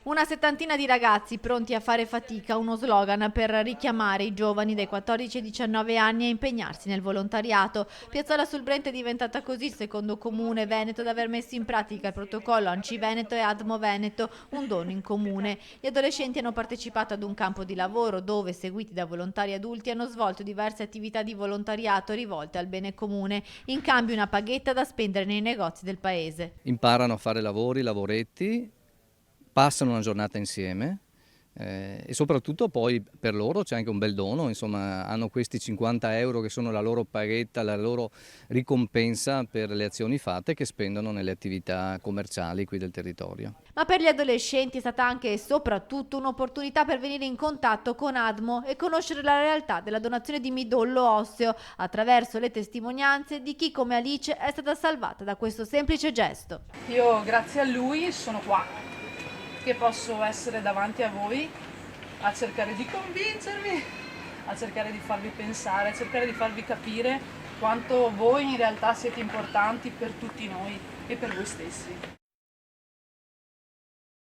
Una settantina di ragazzi pronti a fare fatica, uno slogan per richiamare i giovani dai 14 ai 19 anni a impegnarsi nel volontariato. Piazzola sul Brenta è diventata così il secondo comune veneto ad aver messo in pratica il protocollo ANCI Veneto e ADMO Veneto, un dono in comune. Gli adolescenti hanno partecipato ad un campo di lavoro dove, seguiti da volontari adulti, hanno svolto diverse attività di volontariato rivolte al bene comune, in cambio una paghetta da spendere nei negozi del paese. Imparano a fare lavori, lavoretti, passano una giornata insieme e soprattutto poi per loro c'è anche un bel dono, insomma hanno questi 50 euro che sono la loro paghetta, la loro ricompensa per le azioni fatte che spendono nelle attività commerciali qui del territorio. Ma per gli adolescenti è stata anche e soprattutto un'opportunità per venire in contatto con ADMO e conoscere la realtà della donazione di midollo osseo attraverso le testimonianze di chi come Alice è stata salvata da questo semplice gesto. Io grazie a lui sono qua, che posso essere davanti a voi a cercare di convincervi, a cercare di farvi pensare, a cercare di farvi capire quanto voi in realtà siete importanti per tutti noi e per voi stessi.